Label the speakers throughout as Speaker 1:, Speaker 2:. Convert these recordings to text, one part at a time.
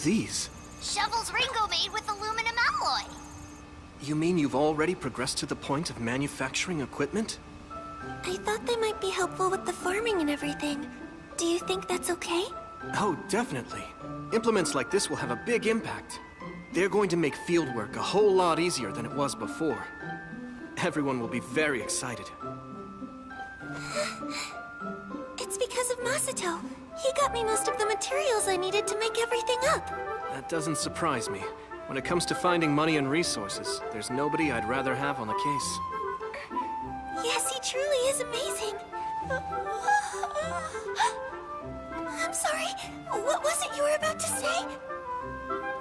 Speaker 1: these?
Speaker 2: Shovels Ringo made with aluminum alloy.
Speaker 1: You mean you've already progressed to the point of manufacturing equipment?
Speaker 3: I thought they might be helpful with the farming and everything. Do you think that's okay?
Speaker 1: Oh, definitely. Implements like this will have a big impact. They're going to make fieldwork a whole lot easier than it was before. Everyone will be very excited.
Speaker 3: It's because of Masato. He got me most of the materials I needed to make everything up.
Speaker 1: That doesn't surprise me. When it comes to finding money and resources, there's nobody I'd rather have on the case.
Speaker 3: Yes, he truly is amazing. I'm sorry. What was it you were about to say?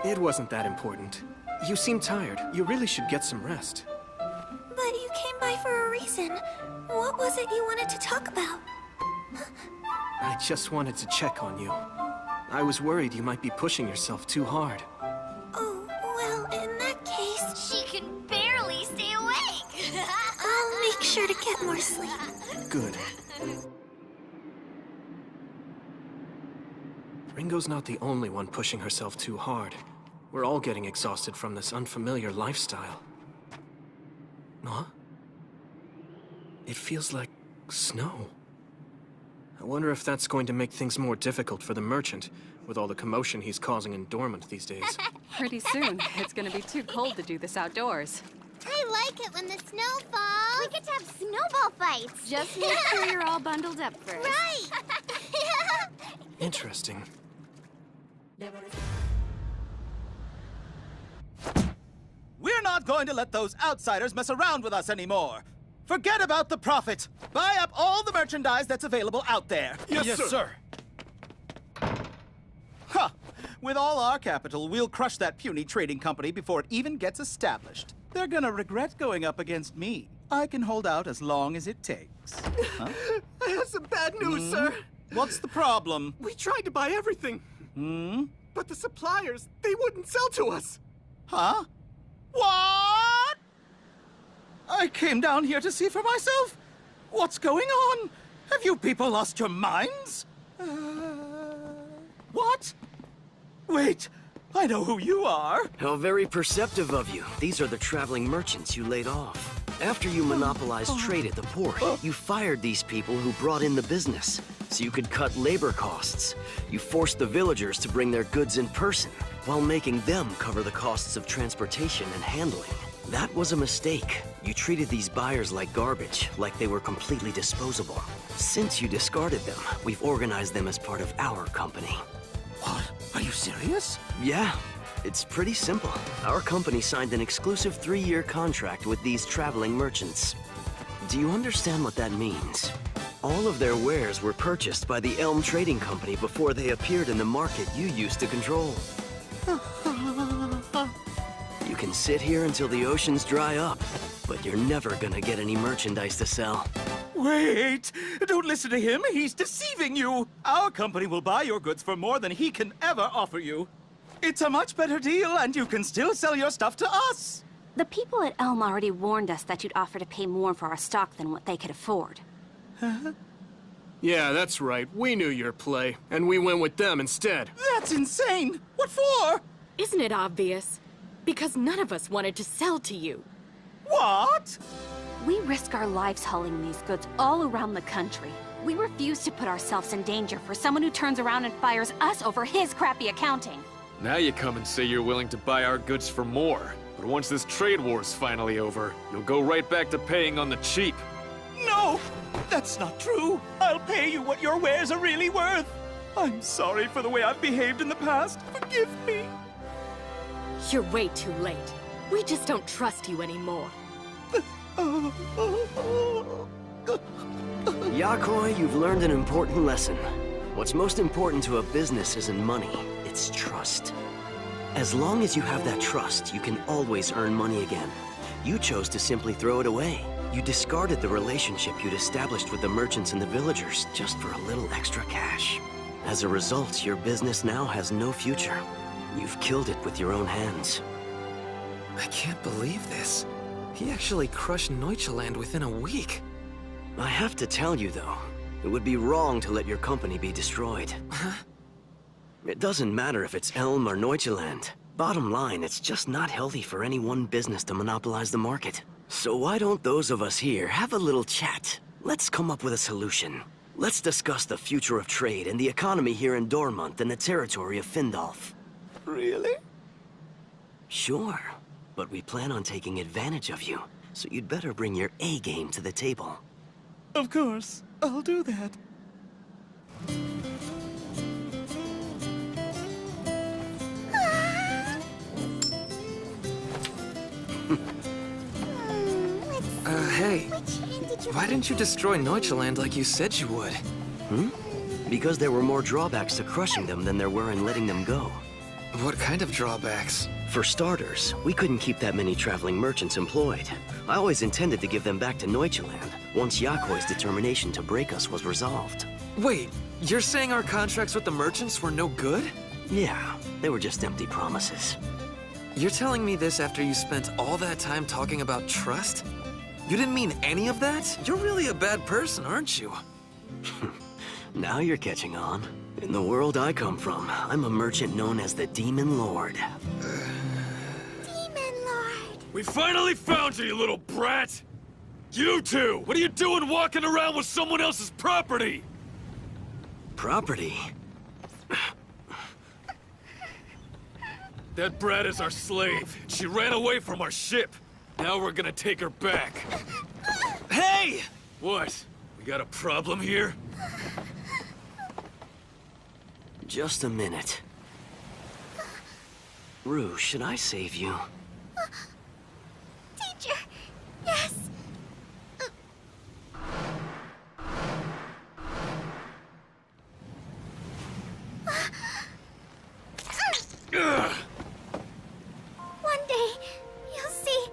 Speaker 1: It wasn't that important. You seem tired. You really should get some rest.
Speaker 3: But you came by for a reason. What was it you wanted to talk about?
Speaker 1: I just wanted to check on you. I was worried you might be pushing yourself too hard.
Speaker 3: Oh, well, in that case...
Speaker 2: She can barely stay awake.
Speaker 3: I'll make sure to get more sleep.
Speaker 1: Good. Ringo's not the only one pushing herself too hard. We're all getting exhausted from this unfamiliar lifestyle. Huh? It feels like snow. I wonder if that's going to make things more difficult for the merchant, with all the commotion he's causing in Dormant these days.
Speaker 4: Pretty soon, it's gonna be too cold to do this outdoors.
Speaker 2: I like it when the snow falls. We get to have snowball fights.
Speaker 4: Just make sure you're all bundled up first.
Speaker 2: Right.
Speaker 1: Interesting.
Speaker 5: We're not going to let those outsiders mess around with us anymore. Forget about the profit. Buy up all the merchandise that's available out there.
Speaker 6: Yes, sir.
Speaker 5: Huh. With all our capital, we'll crush that puny trading company before it even gets established. They're gonna regret going up against me. I can hold out as long as it takes. Huh?
Speaker 1: I have some bad news, sir.
Speaker 5: What's the problem?
Speaker 1: We tried to buy everything. But the suppliers, they wouldn't sell to us.
Speaker 5: Huh? What? I came down here to see for myself. What's going on? Have you people lost your minds? What? Wait, I know who you are.
Speaker 6: How very perceptive of you. These are the traveling merchants you laid off. After you monopolized trade at the port, you fired these people who brought in the business, so you could cut labor costs. You forced the villagers to bring their goods in person, while making them cover the costs of transportation and handling. That was a mistake. You treated these buyers like garbage, like they were completely disposable. Since you discarded them, we've organized them as part of our company.
Speaker 5: What? Are you serious?
Speaker 6: Yeah, it's pretty simple. Our company signed an exclusive 3-year contract with these traveling merchants. Do you understand what that means? All of their wares were purchased by the Elm Trading Company before they appeared in the market you used to control. You can sit here until the oceans dry up, but you're never gonna get any merchandise to sell.
Speaker 5: Wait! Don't listen to him. He's deceiving you. Our company will buy your goods for more than he can ever offer you. It's a much better deal, and you can still sell your stuff to us.
Speaker 7: The people at Elm already warned us that you'd offer to pay more for our stock than what they could afford.
Speaker 1: Yeah, that's right. We knew your play, and we went with them instead.
Speaker 5: That's insane. What for?
Speaker 8: Isn't it obvious? Because none of us wanted to sell to you.
Speaker 5: What?
Speaker 7: We risk our lives hauling these goods all around the country. We refuse to put ourselves in danger for someone who turns around and fires us over his crappy accounting.
Speaker 9: Now you come and say you're willing to buy our goods for more. But once this trade war's finally over, you'll go right back to paying on the cheap.
Speaker 5: No! That's not true. I'll pay you what your wares are really worth. I'm sorry for the way I've behaved in the past. Forgive me.
Speaker 8: You're way too late. We just don't trust you anymore.
Speaker 6: Yakoi, you've learned an important lesson. What's most important to a business isn't money, it's trust. As long as you have that trust, you can always earn money again. You chose to simply throw it away. You discarded the relationship you'd established with the merchants and the villagers just for a little extra cash. As a result, your business now has no future. You've killed it with your own hands.
Speaker 1: I can't believe this. He actually crushed Neuchaland within a week.
Speaker 6: I have to tell you, though, it would be wrong to let your company be destroyed.
Speaker 1: Huh?
Speaker 6: It doesn't matter if it's Elm or Neuchaland. Bottom line, it's just not healthy for any one business to monopolize the market. So why don't those of us here have a little chat? Let's come up with a solution. Let's discuss the future of trade and the economy here in Dormont and the territory of Findolf.
Speaker 5: Really?
Speaker 6: Sure, but we plan on taking advantage of you, so you'd better bring your A game to the table.
Speaker 5: Of course. I'll do that.
Speaker 1: Hey. Why didn't you destroy Neuchaland like you said you would?
Speaker 6: Because there were more drawbacks to crushing them than there were in letting them go.
Speaker 1: What kind of drawbacks?
Speaker 6: For starters, we couldn't keep that many traveling merchants employed. I always intended to give them back to Neuchaland once Yakoi's determination to break us was resolved.
Speaker 1: Wait, you're saying our contracts with the merchants were no good?
Speaker 6: Yeah, they were just empty promises.
Speaker 1: You're telling me this after you spent all that time talking about trust? You didn't mean any of that? You're really a bad person, aren't you?
Speaker 6: Now you're catching on. In the world I come from, I'm a merchant known as the Demon Lord.
Speaker 2: Demon Lord.
Speaker 9: We finally found you, you little brat! You two! What are you doing walking around with someone else's property?
Speaker 6: Property?
Speaker 9: That brat is our slave. She ran away from our ship. Now we're gonna take her back.
Speaker 1: Hey!
Speaker 9: What? We got a problem here?
Speaker 6: Just a minute. Rue, should I save you?
Speaker 2: Teacher, yes.
Speaker 9: Ugh.
Speaker 2: One day, you'll see,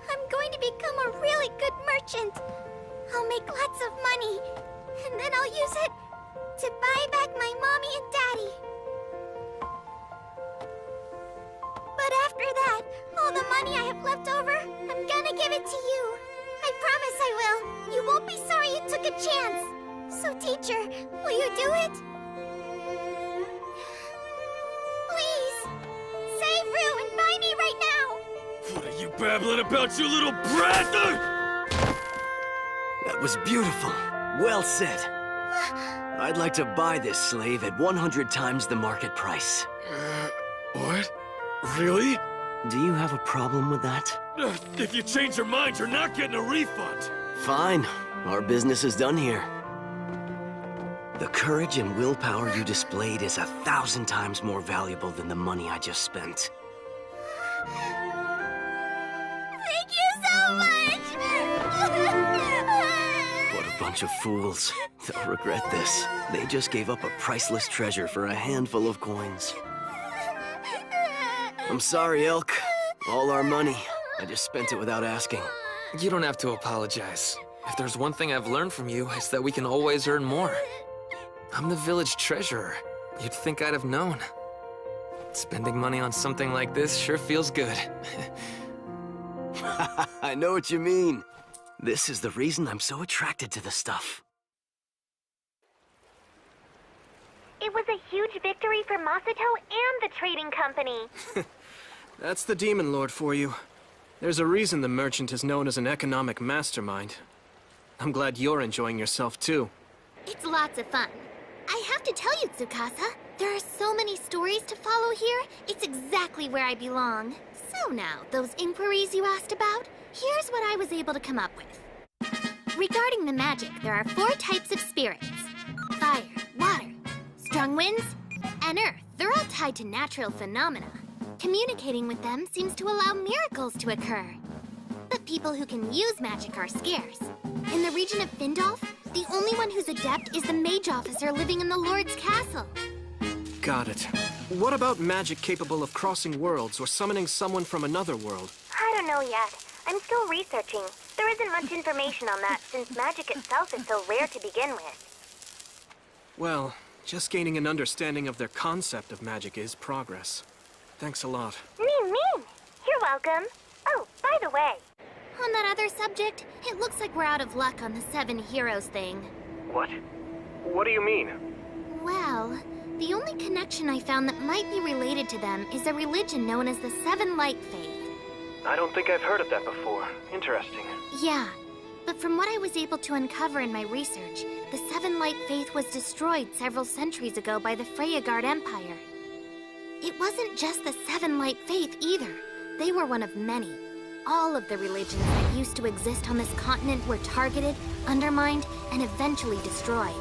Speaker 2: I'm going to become a really good merchant. I'll make lots of money, and then I'll use it to buy back my mommy and daddy. But after that, all the money I have left over, I'm gonna give it to you. I promise I will. You won't be sorry you took a chance. So, teacher, will you do it? Please, save Rue and buy me right now.
Speaker 9: What are you babbling about, you little brat?
Speaker 6: That was beautiful. Well said. I'd like to buy this slave at 100 times the market price.
Speaker 9: What? Really?
Speaker 6: Do you have a problem with that?
Speaker 9: If you change your mind, you're not getting a refund.
Speaker 6: Fine. Our business is done here. The courage and willpower you displayed is 1,000 times more valuable than the money I just spent.
Speaker 2: Thank you so much!
Speaker 6: What a bunch of fools. They'll regret this. They just gave up a priceless treasure for a handful of coins. I'm sorry, Elk. All our money. I just spent it without asking.
Speaker 1: You don't have to apologize. If there's one thing I've learned from you, it's that we can always earn more. I'm the village treasurer. You'd think I'd have known. Spending money on something like this sure feels good.
Speaker 6: I know what you mean. This is the reason I'm so attracted to the stuff.
Speaker 2: It was a huge victory for Masato and the trading company.
Speaker 1: That's the Demon Lord for you. There's a reason the merchant is known as an economic mastermind. I'm glad you're enjoying yourself too.
Speaker 2: It's lots of fun. I have to tell you, Tsukasa, there are so many stories to follow here. It's exactly where I belong. So now, those inquiries you asked about, here's what I was able to come up with. Regarding the magic, there are 4 types of spirits. Fire, water, strong winds, and earth. They're all tied to natural phenomena. Communicating with them seems to allow miracles to occur. But people who can use magic are scarce. In the region of Findolf, the only one who's adept is the mage officer living in the Lord's castle.
Speaker 1: Got it. What about magic capable of crossing worlds or summoning someone from another world?
Speaker 2: I don't know yet. I'm still researching. There isn't much information on that since magic itself is so rare to begin with.
Speaker 1: Well, just gaining an understanding of their concept of magic is progress. Thanks a lot.
Speaker 2: Mean. You're welcome. Oh, by the way. On that other subject, it looks like we're out of luck on the 7 heroes thing.
Speaker 1: What? What do you mean?
Speaker 2: Well, The only connection I found that might be related to them is a religion known as the Seven Light Faith.
Speaker 1: I don't think I've heard of that before. Interesting.
Speaker 2: Yeah, but from what I was able to uncover in my research, the Seven Light Faith was destroyed several centuries ago by the Freyagard Empire. It wasn't just the Seven Light Faith either. They were one of many. All of the religions that used to exist on this continent were targeted, undermined, and eventually destroyed.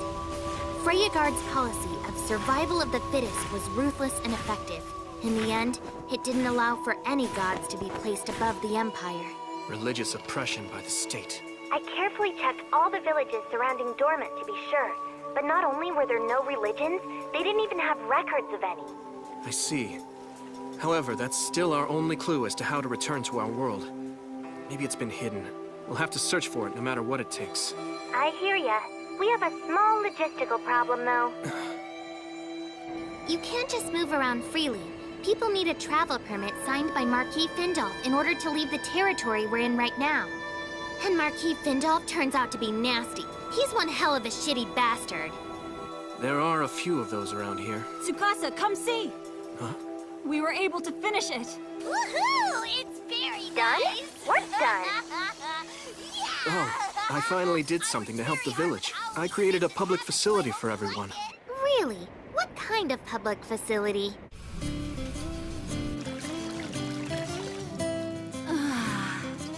Speaker 2: Freyagard's policy of survival of the fittest was ruthless and effective. In the end, it didn't allow for any gods to be placed above the Empire.
Speaker 1: Religious oppression by the state.
Speaker 10: I carefully checked all the villages surrounding Dormant to be sure. But not only were there no religions, they didn't even have records of any.
Speaker 1: I see. However, that's still our only clue as to how to return to our world. Maybe it's been hidden. We'll have to search for it no matter what it takes.
Speaker 10: I hear ya. We have a small logistical problem, though.
Speaker 2: You can't just move around freely. People need a travel permit signed by Marquis Findolf in order to leave the territory we're in right now. And Marquis Findolf turns out to be nasty. He's one hell of a shitty bastard.
Speaker 1: There are a few of those around here.
Speaker 7: Tsukasa, come see!
Speaker 1: Huh?
Speaker 7: We were able to finish it!
Speaker 2: Woohoo! It's very
Speaker 10: Done? We're done.
Speaker 1: Oh, I finally did something to help the village. I created a public facility for everyone.
Speaker 2: Really? What kind of public facility?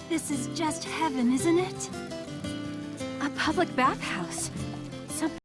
Speaker 7: This is just heaven, isn't it? A public bathhouse.